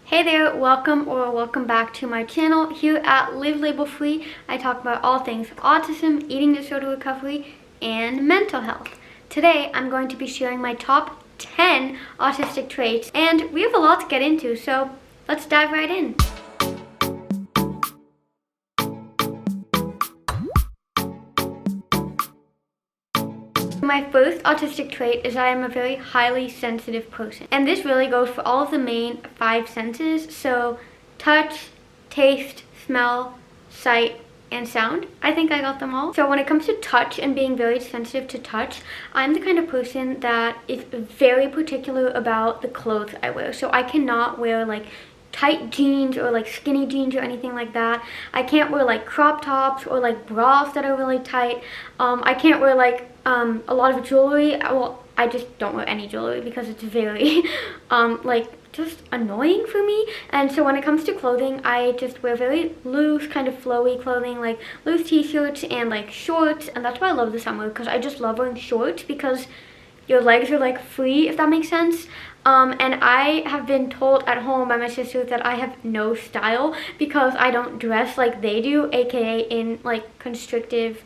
Hey there, welcome back to my channel. Here at Live Label Free, I talk about all things autism, eating disorder recovery, and mental health. Today, I'm going to be sharing my top 10 autistic traits, and we have a lot to get into, so let's dive right in. My first autistic trait is I am a very highly sensitive person. And this really goes for all of the main 5 senses. So touch, taste, smell, sight, and sound. I think I got them all. So when it comes to touch and being very sensitive to touch, I'm the kind of person that is very particular about the clothes I wear. So I cannot wear like tight jeans or like skinny jeans or anything like that. I can't wear like crop tops or like bras that are really tight. I can't wear like a lot of jewelry. Well, I just don't wear any jewelry because it's very like just annoying for me. And so when it comes to clothing, I just wear very loose, kind of flowy clothing, like loose t-shirts and like shorts. And that's why I love the summer, because I just love wearing shorts because your legs are like free, if that makes sense. And I have been told at home by my sisters that I have no style because I don't dress like they do, aka in like constrictive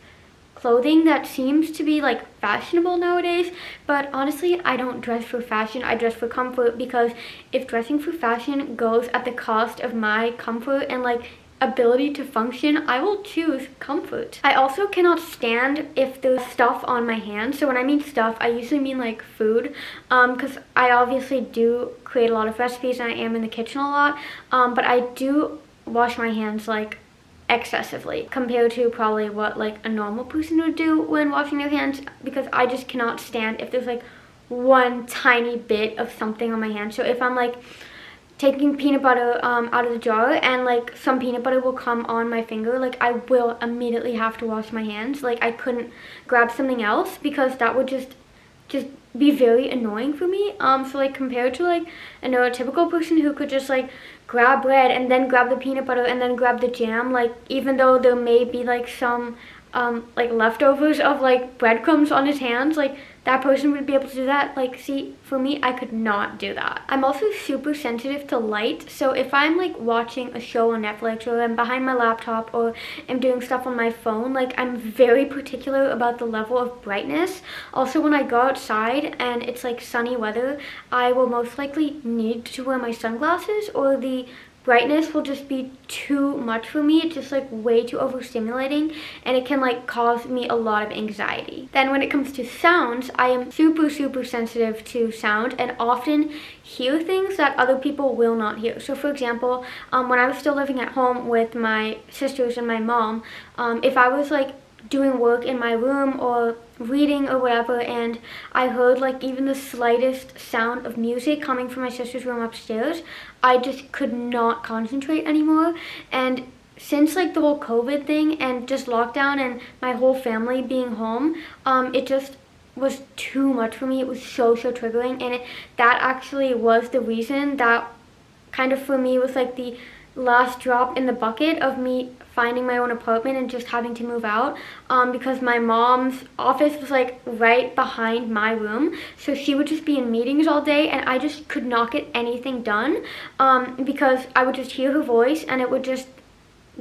clothing that seems to be like fashionable nowadays. But honestly, I don't dress for fashion, I dress for comfort, because if dressing for fashion goes at the cost of my comfort and like ability to function, I will choose comfort. I also cannot stand if there's stuff on my hands. So when I mean stuff, I usually mean like food, because I obviously do create a lot of recipes and I am in the kitchen a lot, but I do wash my hands like excessively compared to probably what like a normal person would do when washing their hands, because I just cannot stand if there's like one tiny bit of something on my hand. So if I'm like taking peanut butter out of the jar and like some peanut butter will come on my finger, like I will immediately have to wash my hands. Like I couldn't grab something else because that would just be very annoying for me. So like compared to like a neurotypical person who could just like grab bread and then grab the peanut butter and then grab the jam, like even though there may be like some like leftovers of like breadcrumbs on his hands, like that person would be able to do that. Like, see, for me, I could not do that. I'm also super sensitive to light. So if I'm like watching a show on Netflix or I'm behind my laptop or I'm doing stuff on my phone, like I'm very particular about the level of brightness. Also, when I go outside and it's like sunny weather, I will most likely need to wear my sunglasses, or the brightness will just be too much for me. It's just like way too overstimulating and it can like cause me a lot of anxiety. Then when it comes to sounds, I am super sensitive to sound and often hear things that other people will not hear. So for example, when I was still living at home with my sisters and my mom, if I was like doing work in my room or reading or whatever and I heard like even the slightest sound of music coming from my sister's room upstairs, I just could not concentrate anymore. And since like the whole COVID thing and just lockdown and my whole family being home, it just was too much for me. It was so triggering, and that actually was the reason that kind of for me was like the last drop in the bucket of me finding my own apartment and just having to move out, because my mom's office was like right behind my room, so she would just be in meetings all day and I just could not get anything done, because I would just hear her voice and it would just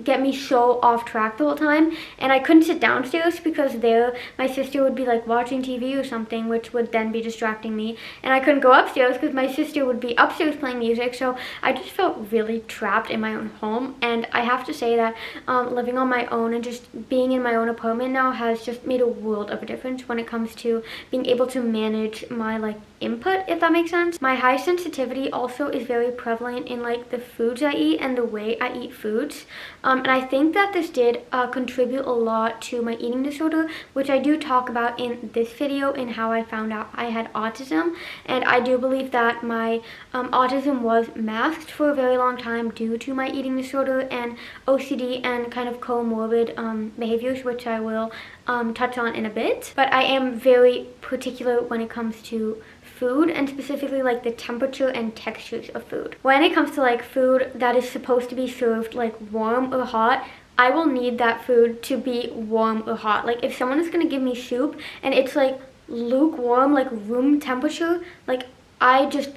get me so off track the whole time. And I couldn't sit downstairs because there my sister would be like watching TV or something, which would then be distracting me, and I couldn't go upstairs because my sister would be upstairs playing music. So I just felt really trapped in my own home. And I have to say that living on my own and just being in my own apartment now has just made a world of a difference when it comes to being able to manage my like input, if that makes sense. My high sensitivity also is very prevalent in like the foods I eat and the way I eat foods. And I think that this did contribute a lot to my eating disorder, which I do talk about in this video in how I found out I had autism. And I do believe that my autism was masked for a very long time due to my eating disorder and OCD and kind of comorbid behaviors, which I will touch on in a bit. But I am very particular when it comes to food, and specifically like the temperature and textures of food. When it comes to like food that is supposed to be served like warm or hot, I will need that food to be warm or hot. Like if someone is gonna give me soup and it's like lukewarm, like room temperature, like I just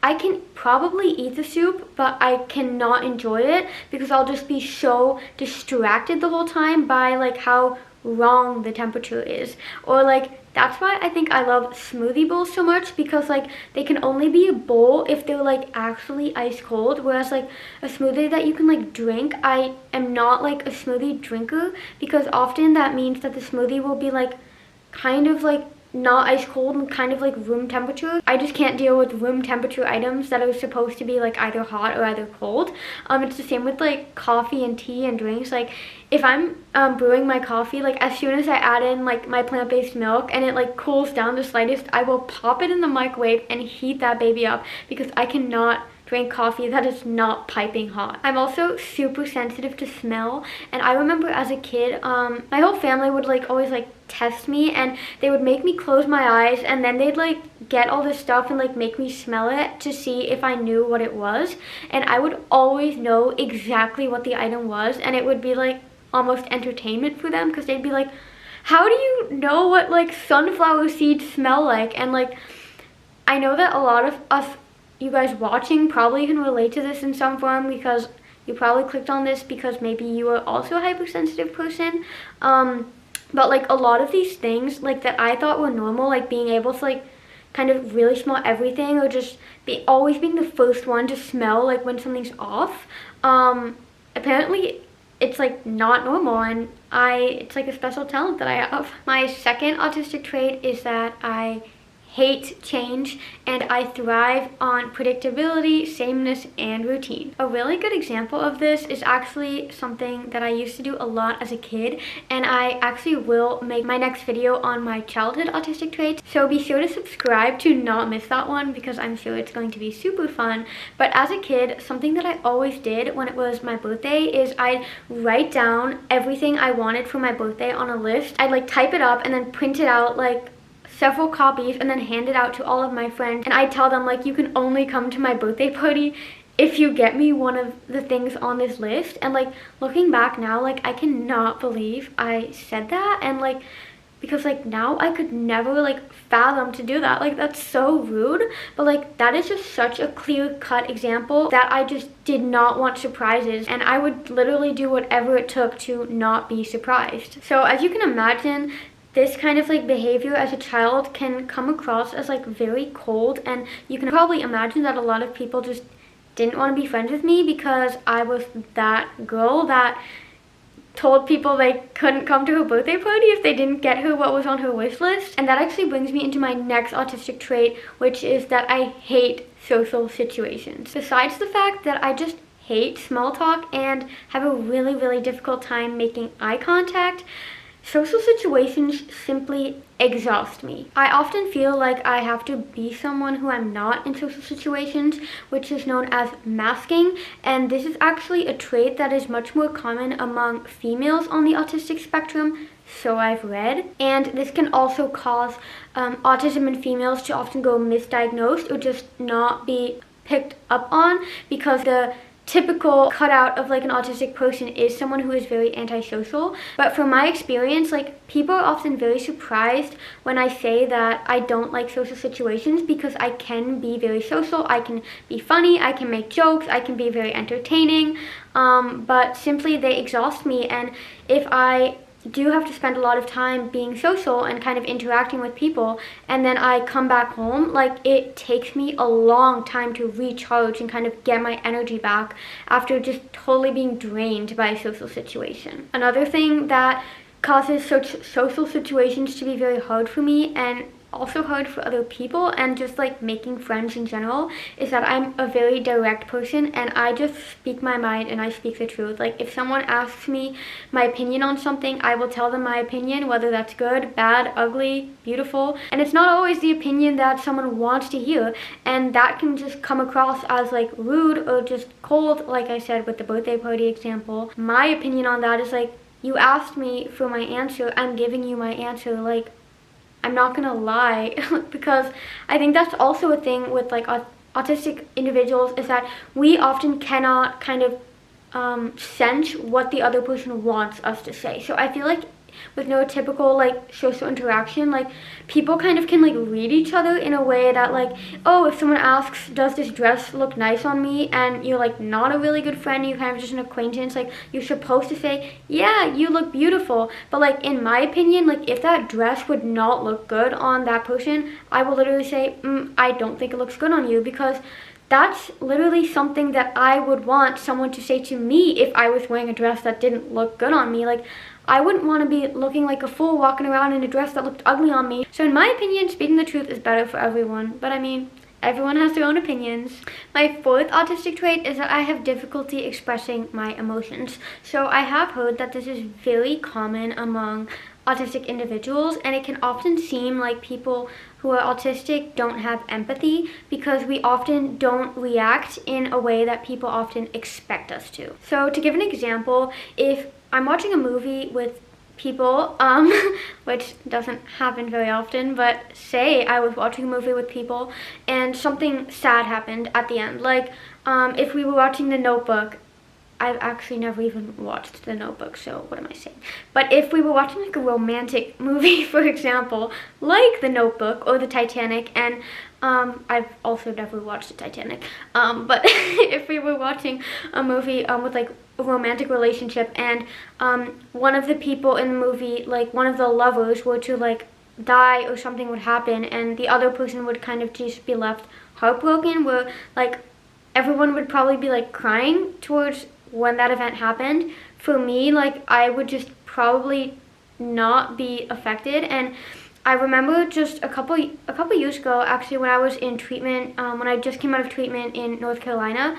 I can probably eat the soup, but I cannot enjoy it because I'll just be so distracted the whole time by like how wrong the temperature is. Or like, that's why I think I love smoothie bowls so much, because like they can only be a bowl if they're like actually ice cold, whereas like a smoothie that you can like drink, I am not like a smoothie drinker, because often that means that the smoothie will be like kind of like not ice cold and kind of like room temperature. I just can't deal with room temperature items that are supposed to be like either hot or either cold. It's the same with like coffee and tea and drinks. Like if I'm brewing my coffee, like as soon as I add in like my plant-based milk and it like cools down the slightest, I will pop it in the microwave and heat that baby up, because I cannot drink coffee that is not piping hot. I'm also super sensitive to smell, and I remember as a kid, my whole family would like always like test me, and they would make me close my eyes, and then they'd like get all this stuff and like make me smell it to see if I knew what it was, and I would always know exactly what the item was, and it would be like almost entertainment for them, because they'd be like, how do you know what like sunflower seeds smell like? And like, I know that a lot of us, you guys watching, probably can relate to this in some form, because you probably clicked on this because maybe you are also a hypersensitive person. But like a lot of these things like that I thought were normal, like being able to like kind of really smell everything, or just always being the first one to smell like when something's off, apparently it's like not normal, and it's like a special talent that I have. My second autistic trait is that I hate change, and I thrive on predictability, sameness, and routine. A really good example of this is actually something that I used to do a lot as a kid, and I actually will make my next video on my childhood autistic traits, so be sure to subscribe to not miss that one, because I'm sure it's going to be super fun. But as a kid, something that I always did when it was my birthday is I'd write down everything I wanted for my birthday on a list. I'd like type it up and then print it out like several copies and then hand it out to all of my friends, and I tell them like, you can only come to my birthday party if you get me one of the things on this list. And like looking back now, like I cannot believe I said that, and like because like now I could never like fathom to do that. Like that's so rude, but like that is just such a clear-cut example that I just did not want surprises, and I would literally do whatever it took to not be surprised. So as you can imagine, this kind of like behavior as a child can come across as like very cold, and you can probably imagine that a lot of people just didn't want to be friends with me because I was that girl that told people they couldn't come to her birthday party if they didn't get her what was on her wish list. And that actually brings me into my next autistic trait, which is that I hate social situations. Besides the fact that I just hate small talk and have a really, really difficult time making eye contact, social situations simply exhaust me. I often feel like I have to be someone who I'm not in social situations, which is known as masking, and this is actually a trait that is much more common among females on the autistic spectrum, so I've read. And this can also cause autism in females to often go misdiagnosed or just not be picked up on, because the typical cutout of like an autistic person is someone who is very antisocial. But from my experience, like people are often very surprised when I say that I don't like social situations, because I can be very social, I can be funny, I can make jokes, I can be very entertaining, but simply they exhaust me. And if I do have to spend a lot of time being social and kind of interacting with people, and then I come back home, like it takes me a long time to recharge and kind of get my energy back after just totally being drained by a social situation. Another thing that causes such social situations to be very hard for me, and also hard for other people, and just like making friends in general, is that I'm a very direct person, and I just speak my mind and I speak the truth. Like if someone asks me my opinion on something, I will tell them my opinion, whether that's good, bad, ugly, beautiful. And it's not always the opinion that someone wants to hear, and that can just come across as like rude or just cold, like I said with the birthday party example. My opinion on that is like, you asked me for my answer, I'm giving you my answer. Like I'm not gonna lie, because I think that's also a thing with like autistic individuals, is that we often cannot kind of sense what the other person wants us to say. So I feel like with no typical like social interaction, like people kind of can like read each other in a way that like, oh, if someone asks, does this dress look nice on me, and you're like not a really good friend, you're kind of just an acquaintance, like you're supposed to say, yeah, you look beautiful. But like in my opinion, like if that dress would not look good on that person, I will literally say, I don't think it looks good on you, because that's literally something that I would want someone to say to me if I was wearing a dress that didn't look good on me. Like, I wouldn't want to be looking like a fool walking around in a dress that looked ugly on me. So in my opinion, speaking the truth is better for everyone. But I mean, everyone has their own opinions. My fourth autistic trait is that I have difficulty expressing my emotions. So I have heard that this is very common among autistic individuals, and it can often seem like people who are autistic don't have empathy because we often don't react in a way that people often expect us to. So to give an example, if I'm watching a movie with people, which doesn't happen very often, but say I was watching a movie with people and something sad happened at the end, like if we were watching The Notebook. I've actually never even watched The Notebook, so what am I saying? But if we were watching like a romantic movie, for example, like The Notebook or The Titanic, and I've also never watched The Titanic, but if we were watching a movie with like a romantic relationship, and one of the people in the movie, like one of the lovers, were to like die or something would happen, and the other person would kind of just be left heartbroken, where like everyone would probably be like crying towards when that event happened. For me, like I would just probably not be affected. And I remember just a couple years ago, actually, when I was in treatment, when I just came out of treatment in North Carolina,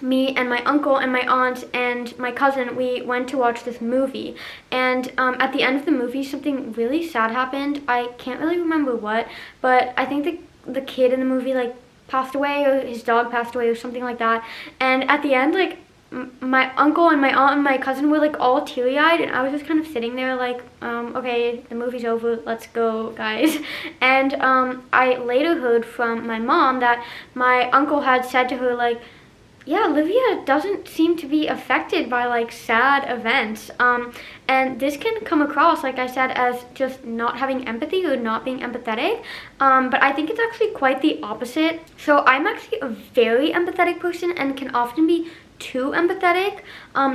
me and my uncle and my aunt and my cousin, we went to watch this movie, and at the end of the movie something really sad happened. I can't really remember what, but I think the kid in the movie like passed away, or his dog passed away, or something like that. And at the end, like my uncle and my aunt and my cousin were like all teary-eyed, and I was just kind of sitting there like, okay, the movie's over, let's go, guys. And I later heard from my mom that my uncle had said to her like, yeah, Olivia doesn't seem to be affected by like sad events. And this can come across, like I said, as just not having empathy or not being empathetic. But I think it's actually quite the opposite. So I'm actually a very empathetic person and can often be too empathetic,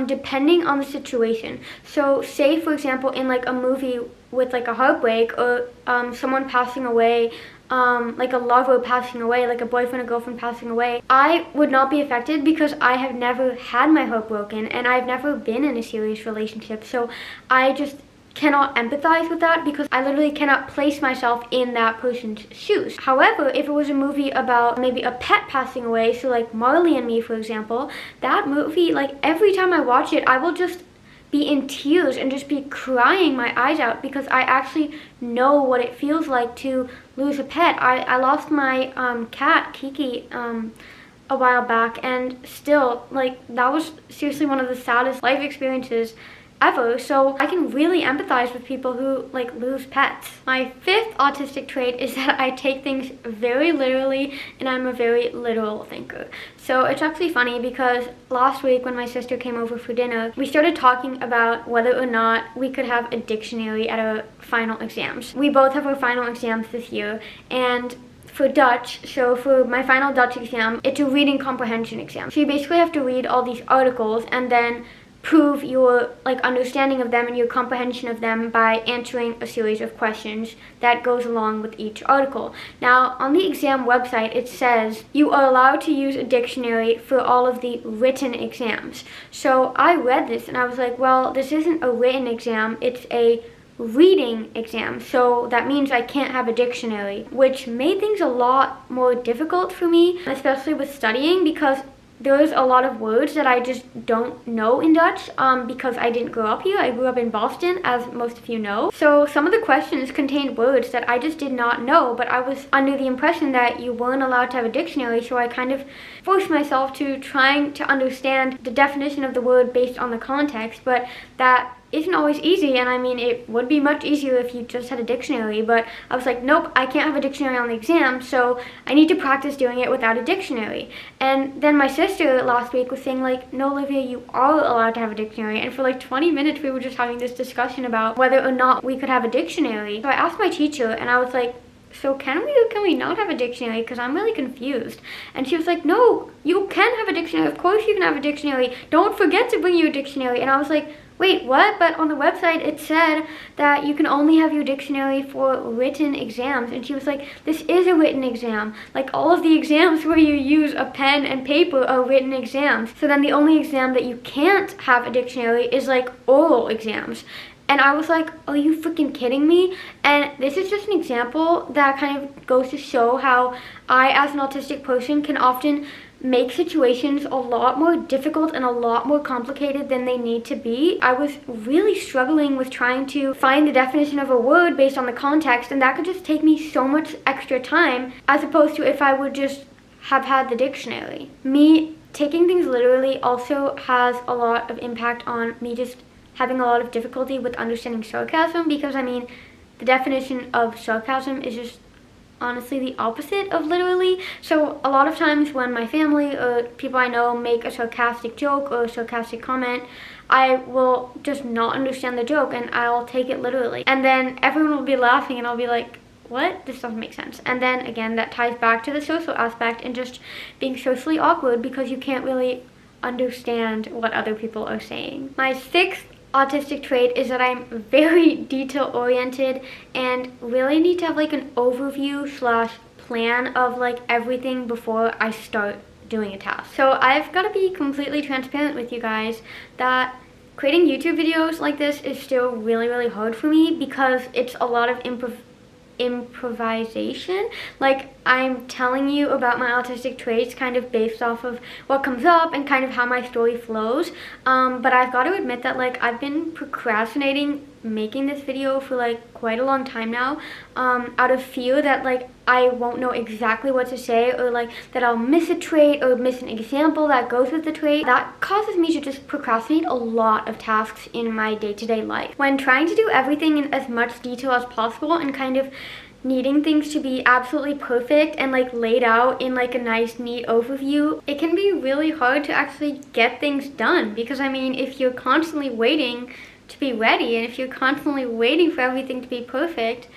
depending on the situation. So say, for example, in like a movie with like a heartbreak, or someone passing away, like a lover passing away, like a boyfriend or girlfriend passing away, I would not be affected because I have never had my heart broken and I've never been in a serious relationship. So I just cannot empathize with that because I literally cannot place myself in that person's shoes. However, if it was a movie about maybe a pet passing away, so like Marley and Me, for example, that movie, like every time I watch it, I will just be in tears and just be crying my eyes out because I actually know what it feels like to lose a pet. I lost my cat, Kiki, a while back, and still, like, that was seriously one of the saddest life experiences ever. So I can really empathize with people who like lose pets. My fifth autistic trait is that I take things very literally, and I'm a very literal thinker. So it's actually funny because last week when my sister came over for dinner, we started talking about whether or not we could have a dictionary at our final exams. We both have our final exams this year, and for Dutch, so for my final Dutch exam, it's a reading comprehension exam. So you basically have to read all these articles and then prove your like understanding of them and your comprehension of them by answering a series of questions that goes along with each article. Now, on the exam website, it says you are allowed to use a dictionary for all of the written exams. So I read this and I was like, well, this isn't a written exam, it's a reading exam, so that means I can't have a dictionary, which made things a lot more difficult for me, especially with studying, because there's a lot of words that I just don't know in Dutch because I didn't grow up here. I grew up in Boston, as most of you know. So some of the questions contained words that I just did not know, but I was under the impression that you weren't allowed to have a dictionary, so I kind of forced myself to trying to understand the definition of the word based on the context, but that isn't always easy, and I mean, it would be much easier if you just had a dictionary, but I was like, nope, I can't have a dictionary on the exam, so I need to practice doing it without a dictionary. And then my sister last week was saying like, no, Olivia, you are allowed to have a dictionary, and for like 20 minutes we were just having this discussion about whether or not we could have a dictionary. So I asked my teacher, and I was like, so can we not have a dictionary, because I'm really confused. And she was like, no, you can have a dictionary, of course you can have a dictionary, don't forget to bring your dictionary. And I was like, wait, what? But on the website it said that you can only have your dictionary for written exams. And she was like, this is a written exam. Like, all of the exams where you use a pen and paper are written exams. So then the only exam that you can't have a dictionary is like oral exams. And I was like, are you freaking kidding me? And this is just an example that kind of goes to show how I, as an autistic person, can often make situations a lot more difficult and a lot more complicated than they need to be. I was really struggling with trying to find the definition of a word based on the context, and that could just take me so much extra time, as opposed to if I would just have had the dictionary. Me taking things literally also has a lot of impact on me just having a lot of difficulty with understanding sarcasm, because I mean, the definition of sarcasm is just honestly the opposite of literally. So a lot of times when my family or people I know make a sarcastic joke or a sarcastic comment, I will just not understand the joke and I'll take it literally. And then everyone will be laughing and I'll be like, what? This doesn't make sense. And then again, that ties back to the social aspect and just being socially awkward because you can't really understand what other people are saying. My sixth autistic trait is that I'm very detail oriented and really need to have like an overview / plan of like everything before I start doing a task. So I've got to be completely transparent with you guys that creating YouTube videos like this is still really hard for me, because it's a lot of improvisation. Like, I'm telling you about my autistic traits kind of based off of what comes up and kind of how my story flows, but I've got to admit that like I've been procrastinating making this video for like quite a long time now, out of fear that like I won't know exactly what to say, or like that I'll miss a trait or miss an example that goes with the trait. That causes me to just procrastinate a lot of tasks in my day-to-day life. When trying to do everything in as much detail as possible and kind of needing things to be absolutely perfect and like laid out in like a nice neat overview, it can be really hard to actually get things done, because I mean, if you're constantly waiting to be ready and if you're constantly waiting for everything to be perfect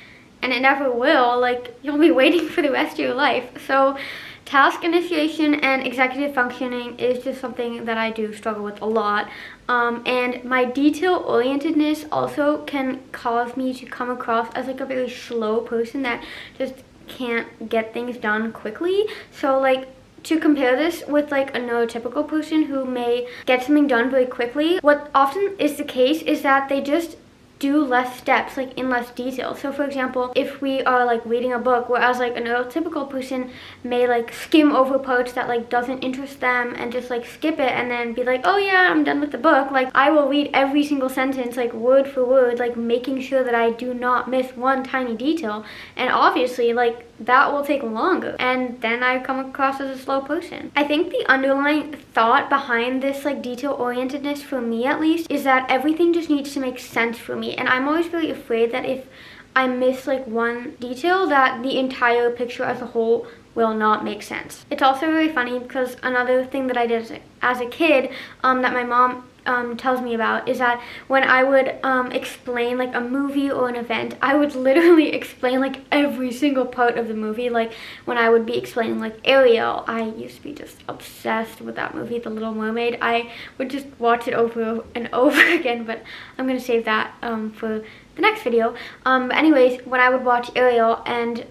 and it never will, like, you'll be waiting for the rest of your life. So task initiation and executive functioning is just something that I do struggle with a lot. And my detail orientedness also can cause me to come across as like a very slow person that just can't get things done quickly. So like, to compare this with like a neurotypical person who may get something done very quickly, what often is the case is that they just do less steps, like in less detail. So for example, if we are like reading a book, whereas like a neurotypical person may like skim over parts that like doesn't interest them and just like skip it and then be like, oh yeah, I'm done with the book. Like, I will read every single sentence like word for word, like making sure that I do not miss one tiny detail. And obviously like that will take longer, and then I come across as a slow person. I think the underlying thought behind this like detail orientedness, for me at least, is that everything just needs to make sense for me, and I'm always really afraid that if I miss like one detail, that the entire picture as a whole will not make sense. It's also really funny because another thing that I did as a kid that my mom tells me about is that when I would explain like a movie or an event, I would literally explain like every single part of the movie. Like when I would be explaining like Ariel, I used to be just obsessed with that movie, The Little Mermaid. I would just watch it over and over again, but I'm gonna save that for the next video. But anyways, when I would watch Ariel and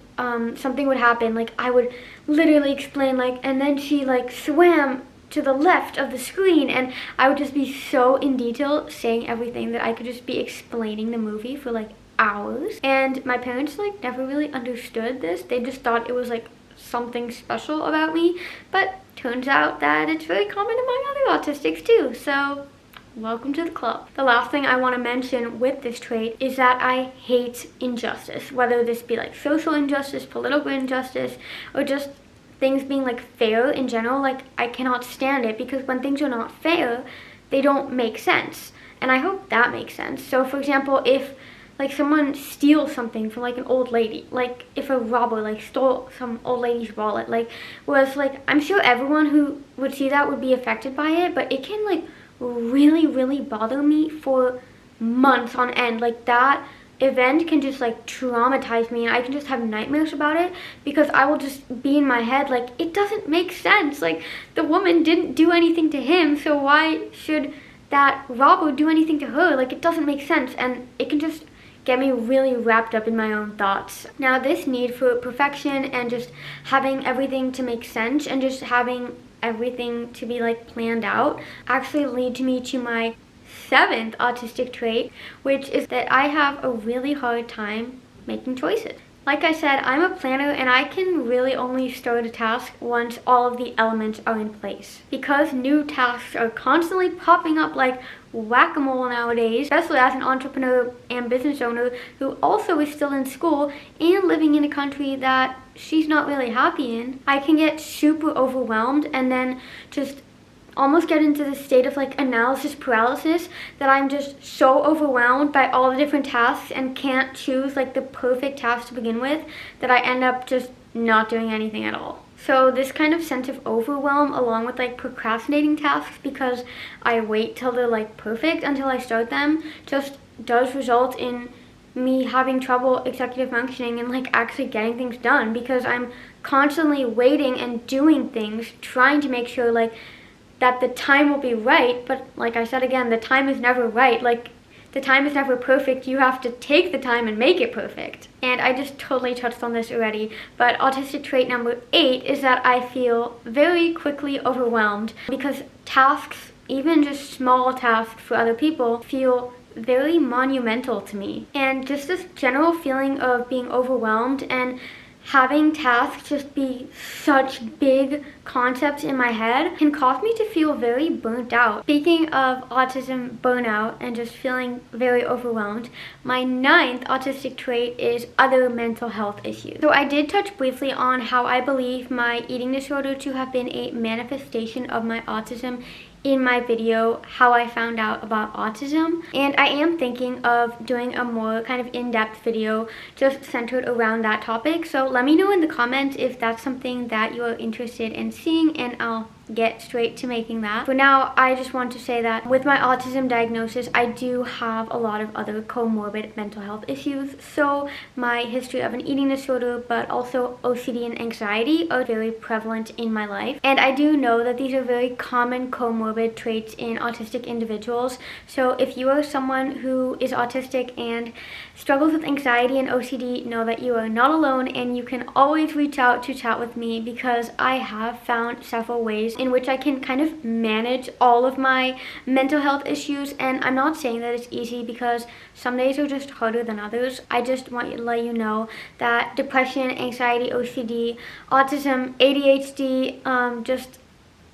something would happen, like I would literally explain like, and then she like swam to the left of the screen, and I would just be so in detail saying everything that I could just be explaining the movie for like hours. And my parents like never really understood this. They just thought it was like something special about me, but turns out that it's very common among other autistics too. So welcome to the club. The last thing I want to mention with this trait is that I hate injustice, whether this be like social injustice, political injustice, or just things being like fair in general. Like, I cannot stand it, because when things are not fair, they don't make sense. And I hope that makes sense. So for example, if like someone steals something from like an old lady, like if a robber like stole some old lady's wallet, like, whereas like I'm sure everyone who would see that would be affected by it, but it can like really bother me for months on end. Like that event can just like traumatize me, and I can just have nightmares about it because I will just be in my head like, it doesn't make sense. Like the woman didn't do anything to him, so why should that robber do anything to her? Like it doesn't make sense, and it can just get me really wrapped up in my own thoughts. Now this need for perfection and just having everything to make sense and just having everything to be like planned out actually lead me to my 7th autistic trait, which is that I have a really hard time making choices. Like I said, I'm a planner, and I can really only start a task once all of the elements are in place. Because new tasks are constantly popping up like whack-a-mole nowadays, especially as an entrepreneur and business owner who also is still in school and living in a country that she's not really happy in, I can get super overwhelmed and then just almost get into the state of like analysis paralysis, that I'm just so overwhelmed by all the different tasks and can't choose like the perfect task to begin with, that I end up just not doing anything at all. So this kind of sense of overwhelm, along with like procrastinating tasks because I wait till they're like perfect until I start them, just does result in me having trouble executive functioning and like actually getting things done, because I'm constantly waiting and doing things, trying to make sure like that the time will be right. But like I said again, the time is never right. Like the time is never perfect. You have to take the time and make it perfect. And I just totally touched on this already, but autistic trait number 8 is that I feel very quickly overwhelmed because tasks, even just small tasks for other people, feel very monumental to me. And just this general feeling of being overwhelmed and having tasks just be such big concepts in my head can cause me to feel very burnt out. Speaking of autism burnout and just feeling very overwhelmed, my 9th autistic trait is other mental health issues. So I did touch briefly on how I believe my eating disorder to have been a manifestation of my autism in my video, how I found out about autism, and I am thinking of doing a more kind of in-depth video just centered around that topic. So let me know in the comments if that's something that you are interested in seeing, and I'll get straight to making that. For now, I just want to say that with my autism diagnosis, I do have a lot of other comorbid mental health issues. So my history of an eating disorder, but also OCD and anxiety are very prevalent in my life. And I do know that these are very common comorbid traits in autistic individuals. So if you are someone who is autistic and struggles with anxiety and OCD, know that you are not alone, and you can always reach out to chat with me, because I have found several ways in which I can kind of manage all of my mental health issues. And I'm not saying that it's easy, because some days are just harder than others. I just want to let you know that depression, anxiety, OCD, autism, ADHD, just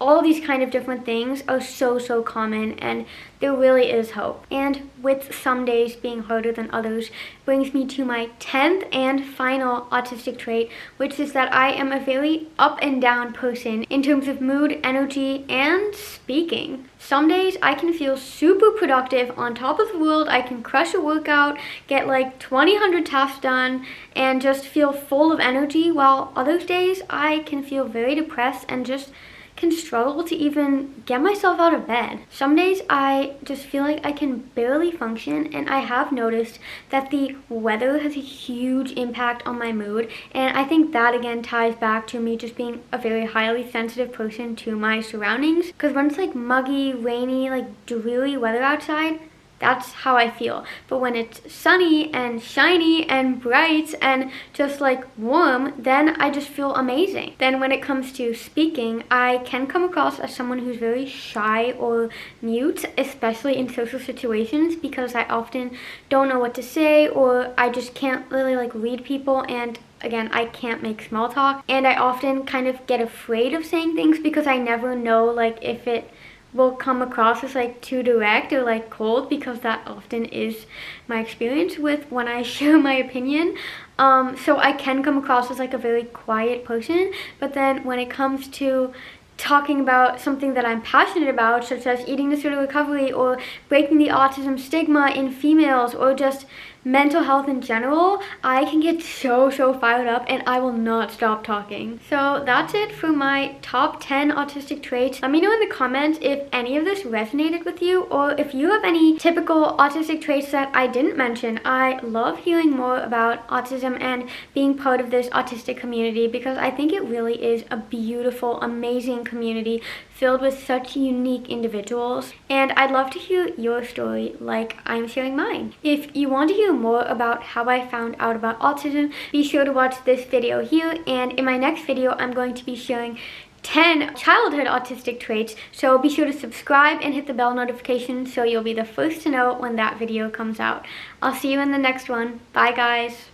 all these kind of different things are so common, and there really is hope. And with some days being harder than others, brings me to my 10th and final autistic trait, which is that I am a very up and down person in terms of mood, energy, and speaking. Some days I can feel super productive, on top of the world. I can crush a workout, get like 100 tasks done, and just feel full of energy, while other days I can feel very depressed and just can struggle to even get myself out of bed. Some days I just feel like I can barely function, and I have noticed that the weather has a huge impact on my mood, and I think that again ties back to me just being a very highly sensitive person to my surroundings, because when it's like muggy, rainy, like dreary weather outside, that's how I feel. But when it's sunny and shiny and bright and just like warm, then I just feel amazing. Then when it comes to speaking, I can come across as someone who's very shy or mute, especially in social situations, because I often don't know what to say, or I just can't really like read people, and again, I can't make small talk. And I often kind of get afraid of saying things because I never know like if it will come across as like too direct or like cold, because that often is my experience with when I share my opinion. So I can come across as like a very quiet person, but then when it comes to talking about something that I'm passionate about, such as eating disorder recovery or breaking the autism stigma in females or just mental health in general, I can get so fired up and I will not stop talking. So that's it for my top 10 autistic traits. Let me know in the comments if any of this resonated with you or if you have any typical autistic traits that I didn't mention. I love hearing more about autism and being part of this autistic community because I think it really is a beautiful, amazing community filled with such unique individuals, and I'd love to hear your story like I'm sharing mine. If you want to hear more about how I found out about autism, be sure to watch this video here, and in my next video I'm going to be sharing 10 childhood autistic traits, so be sure to subscribe and hit the bell notification so you'll be the first to know when that video comes out. I'll see you in the next one. Bye guys.